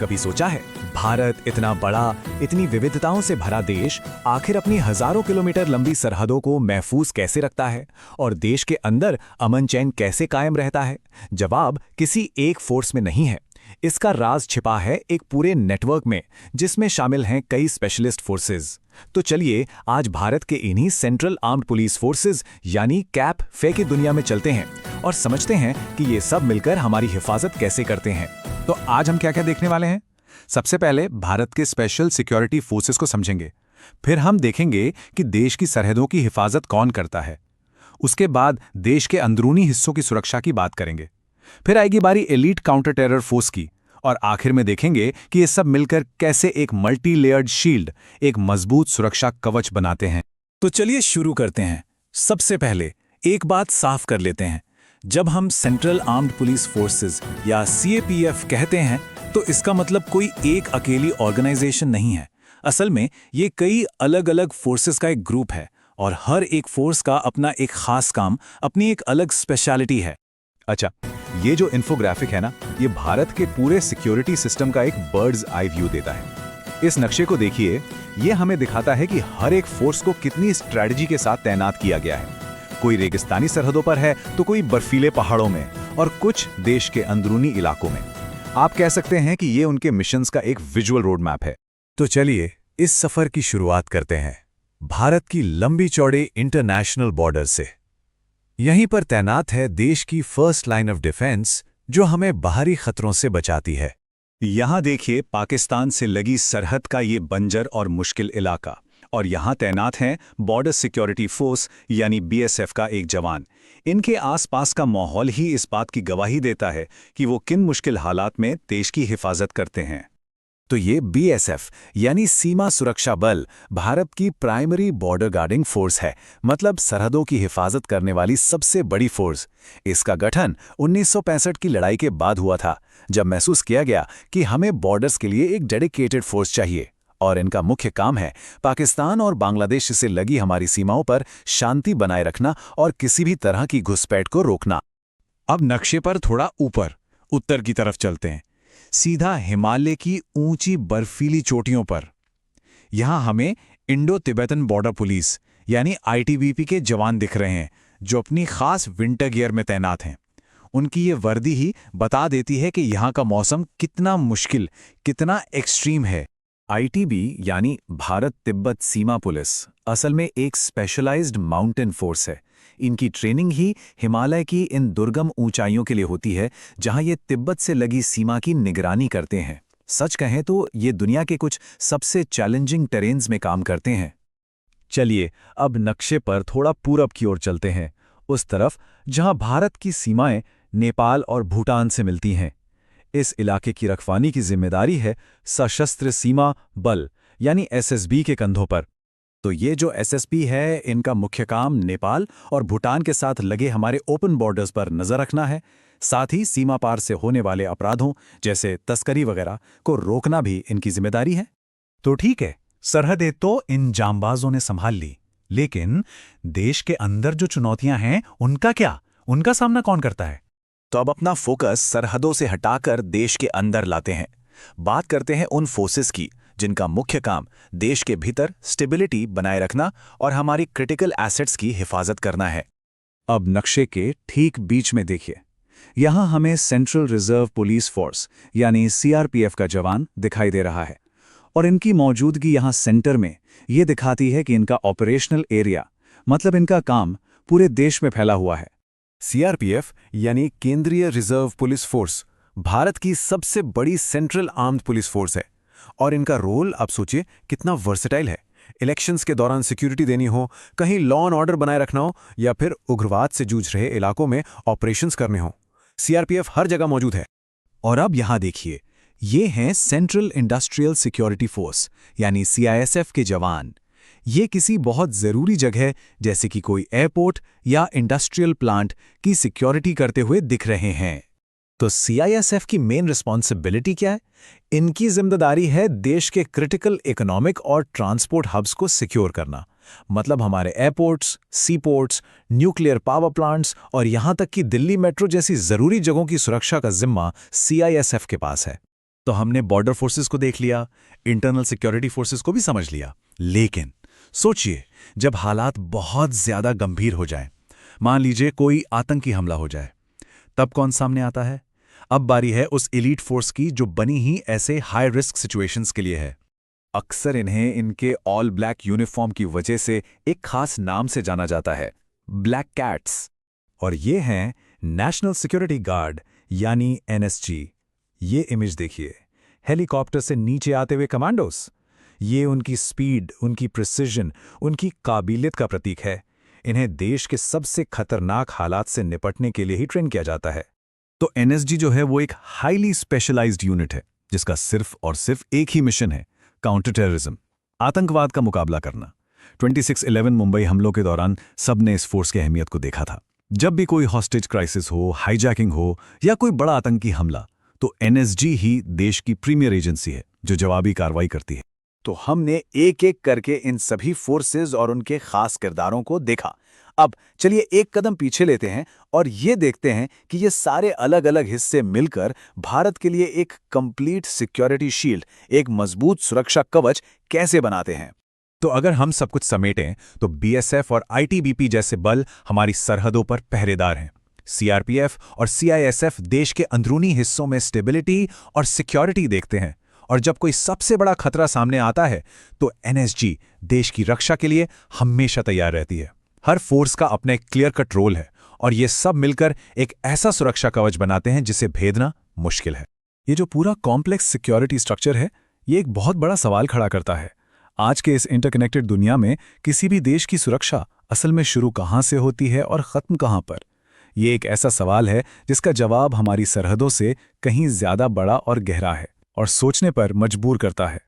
कभी सोचा है, भारत इतना बड़ा, इतनी विविधताओं से भरा देश आखिर अपनी हजारों किलोमीटर लंबी सरहदों को महफूज कैसे रखता है और देश के अंदर अमन चैन कैसे कायम रहता है? जवाब किसी एक फोर्स में नहीं है। इसका राज छिपा है एक पूरे नेटवर्क में, जिसमें शामिल हैं कई स्पेशलिस्ट फोर्सेज। तो चलिए आज भारत के इन्हीं सेंट्रल आर्म्ड पुलिस फोर्सेज यानी कैप फे की दुनिया में चलते हैं और समझते हैं कि ये सब मिलकर हमारी हिफाजत कैसे करते हैं। तो आज हम क्या क्या देखने वाले हैं? सबसे पहले भारत के स्पेशल सिक्योरिटी फोर्सेस को समझेंगे। फिर हम देखेंगे कि देश की सरहदों की हिफाजत कौन करता है। उसके बाद देश के अंदरूनी हिस्सों की सुरक्षा की बात करेंगे। फिर आएगी बारी एलीट काउंटर टेरर फोर्स की, और आखिर में देखेंगे कि ये सब मिलकर कैसे एक मल्टी लेयर्ड शील्ड, एक मजबूत सुरक्षा कवच बनाते हैं। तो चलिए शुरू करते हैं। सबसे पहले एक बात साफ कर लेते हैं, जब हम सेंट्रल आर्म्ड पुलिस फोर्सेस या सीएपीएफ कहते हैं तो इसका मतलब कोई एक अकेली ऑर्गेनाइजेशन नहीं है। असल में ये कई अलग अलग फोर्सेस का एक ग्रुप है और हर एक फोर्स का अपना एक खास काम, अपनी एक अलग स्पेशलिटी है। अच्छा, ये जो इन्फोग्राफिक है ना, ये भारत के पूरे सिक्योरिटी सिस्टम का एक बर्ड्स आई व्यू देता है। इस नक्शे को देखिए, ये हमें दिखाता है कि हर एक फोर्स को कितनी स्ट्रैटेजी के साथ तैनात किया गया है। कोई रेगिस्तानी सरहदों पर है तो कोई बर्फीले पहाड़ों में और कुछ देश के अंदरूनी इलाकों में। आप कह सकते हैं कि ये उनके मिशंस का एक विजुअल रोड मैप है। तो चलिए इस सफर की शुरुआत करते हैं भारत की लंबी चौड़े इंटरनेशनल बॉर्डर से। यहीं पर तैनात है देश की फर्स्ट लाइन ऑफ डिफेंस, जो हमें बाहरी खतरों से बचाती है। यहां देखिए पाकिस्तान से लगी सरहद का ये बंजर और मुश्किल इलाका, और यहां तैनात हैं बॉर्डर सिक्योरिटी फोर्स यानी बीएसएफ का एक जवान। इनके आसपास का माहौल ही इस बात की गवाही देता है कि वो किन मुश्किल हालात में देश की हिफाजत करते हैं। तो ये बीएसएफ यानी सीमा सुरक्षा बल भारत की प्राइमरी बॉर्डर गार्डिंग फोर्स है, मतलब सरहदों की हिफाजत करने वाली सबसे बड़ी फोर्स। इसका गठन 1965 की लड़ाई के बाद हुआ था, जब महसूस किया गया कि हमें बॉर्डर्स के लिए एक डेडिकेटेड फोर्स चाहिए, और इनका मुख्य काम है पाकिस्तान और बांग्लादेश से लगी हमारी सीमाओं पर शांति बनाए रखना और किसी भी तरह की घुसपैठ को रोकना। अब नक्शे पर थोड़ा ऊपर उत्तर की तरफ चलते हैं, सीधा हिमालय की ऊंची बर्फीली चोटियों पर। यहां हमें इंडो तिब्बतन बॉर्डर पुलिस यानी आईटीबीपी के जवान दिख रहे हैं, जो अपनी खास विंटर गियर में तैनात हैं। उनकी ये वर्दी ही बता देती है कि यहां का मौसम कितना मुश्किल, कितना एक्सट्रीम है। आईटीबी यानी भारत तिब्बत सीमा पुलिस असल में एक स्पेशलाइज्ड माउंटेन फोर्स है। इनकी ट्रेनिंग ही हिमालय की इन दुर्गम ऊंचाइयों के लिए होती है, जहां ये तिब्बत से लगी सीमा की निगरानी करते हैं। सच कहें तो ये दुनिया के कुछ सबसे चैलेंजिंग टेरेन्स में काम करते हैं। चलिए अब नक्शे पर थोड़ा पूरब की ओर चलते हैं, उस तरफ जहां भारत की सीमाएं नेपाल और भूटान से मिलती हैं। इस इलाके की रखवाली की जिम्मेदारी है सशस्त्र सीमा बल यानी एसएसबी के कंधों पर। तो ये जो एसएसबी है, इनका मुख्य काम नेपाल और भूटान के साथ लगे हमारे ओपन बॉर्डर्स पर नजर रखना है। साथ ही सीमा पार से होने वाले अपराधों जैसे तस्करी वगैरह को रोकना भी इनकी जिम्मेदारी है। तो ठीक है, सरहदें तो इन जांबाजों ने संभाल ली, लेकिन देश के अंदर जो चुनौतियां हैं उनका क्या? उनका सामना कौन करता है? तो अब अपना फोकस सरहदों से हटाकर देश के अंदर लाते हैं। बात करते हैं उन फोर्सेस की जिनका मुख्य काम देश के भीतर स्टेबिलिटी बनाए रखना और हमारी क्रिटिकल एसेट्स की हिफाजत करना है। अब नक्शे के ठीक बीच में देखिए, यहां हमें सेंट्रल रिजर्व पुलिस फोर्स यानी सीआरपीएफ का जवान दिखाई दे रहा है, और इनकी मौजूदगी यहां सेंटर में ये दिखाती है कि इनका ऑपरेशनल एरिया, मतलब इनका काम पूरे देश में फैला हुआ है। सीआरपीएफ यानी केंद्रीय रिजर्व पुलिस फोर्स भारत की सबसे बड़ी सेंट्रल आर्म्ड पुलिस फोर्स है, और इनका रोल आप सोचिए कितना वर्सेटाइल है। इलेक्शंस के दौरान सिक्योरिटी देनी हो, कहीं लॉ एंड ऑर्डर बनाए रखना हो, या फिर उग्रवाद से जूझ रहे इलाकों में ऑपरेशंस करने हो, सीआरपीएफ हर जगह मौजूद है। और अब यहां देखिए, ये हैं सेंट्रल इंडस्ट्रियल सिक्योरिटी फोर्स यानी सीआईएसएफ के जवान। ये किसी बहुत ज़रूरी जगह जैसे कि कोई एयरपोर्ट या इंडस्ट्रियल प्लांट की सिक्योरिटी करते हुए दिख रहे हैं। तो सीआईएसएफ की मेन रिस्पॉन्सिबिलिटी क्या है? इनकी जिम्मेदारी है देश के क्रिटिकल इकोनॉमिक और ट्रांसपोर्ट हब्स को सिक्योर करना, मतलब हमारे एयरपोर्ट्स, सीपोर्ट्स, न्यूक्लियर पावर प्लांट्स और यहां तक कि दिल्ली मेट्रो जैसी ज़रूरी जगहों की सुरक्षा का जिम्मा सीआईएसएफ के पास है। तो हमने बॉर्डर फोर्सेस को देख लिया, इंटरनल सिक्योरिटी फोर्सेस को भी समझ लिया। लेकिन सोचिए, जब हालात बहुत ज्यादा गंभीर हो जाएं, मान लीजिए कोई आतंकी हमला हो जाए, तब कौन सामने आता है? अब बारी है उस एलीट फोर्स की जो बनी ही ऐसे हाई रिस्क सिचुएशंस के लिए है। अक्सर इन्हें इनके ऑल ब्लैक यूनिफॉर्म की वजह से एक खास नाम से जाना जाता है, ब्लैक कैट्स। और ये हैं नेशनल सिक्योरिटी गार्ड यानी एनएसजी। ये इमेज देखिए, हेलीकॉप्टर से नीचे आते हुए कमांडोस। ये उनकी स्पीड, उनकी प्रिसिजन, उनकी काबिलियत का प्रतीक है। इन्हें देश के सबसे खतरनाक हालात से निपटने के लिए ही ट्रेन किया जाता है। तो एनएसजी जो है वो एक हाईली स्पेशलाइज्ड यूनिट है जिसका सिर्फ और सिर्फ एक ही मिशन है, काउंटर टेररिज्म, आतंकवाद का मुकाबला करना। 26/11 मुंबई हमलों के दौरान सबने इस फोर्स की अहमियत को देखा था। जब भी कोई हॉस्टेज क्राइसिस हो, हाईजैकिंग हो या कोई बड़ा आतंकी हमला, तो एनएसजी ही देश की प्रीमियर एजेंसी है जो जवाबी कार्रवाई करती है। तो हमने एक एक करके इन सभी फोर्सेस और उनके खास किरदारों को देखा। अब चलिए एक कदम पीछे लेते हैं और ये देखते हैं कि ये सारे अलग अलग हिस्से मिलकर भारत के लिए एक कंप्लीट सिक्योरिटी शील्ड, एक मजबूत सुरक्षा कवच कैसे बनाते हैं। तो अगर हम सब कुछ समेटें तो बीएसएफ और आईटीबीपी जैसे बल हमारी सरहदों पर पहरेदार हैं। सीआरपीएफ और सीआईएसएफ देश के अंदरूनी हिस्सों में स्टेबिलिटी और सिक्योरिटी देखते हैं। और जब कोई सबसे बड़ा खतरा सामने आता है तो एनएसजी देश की रक्षा के लिए हमेशा तैयार रहती है। हर फोर्स का अपना एक क्लियर कट रोल है और ये सब मिलकर एक ऐसा सुरक्षा कवच बनाते हैं जिसे भेदना मुश्किल है। ये जो पूरा कॉम्प्लेक्स सिक्योरिटी स्ट्रक्चर है, ये एक बहुत बड़ा सवाल खड़ा करता है। आज के इस इंटरकनेक्टेड दुनिया में किसी भी देश की सुरक्षा असल में शुरू कहाँ से होती है और खत्म कहाँ पर? ये एक ऐसा सवाल है जिसका जवाब हमारी सरहदों से कहीं ज्यादा बड़ा और गहरा है और सोचने पर मजबूर करता है।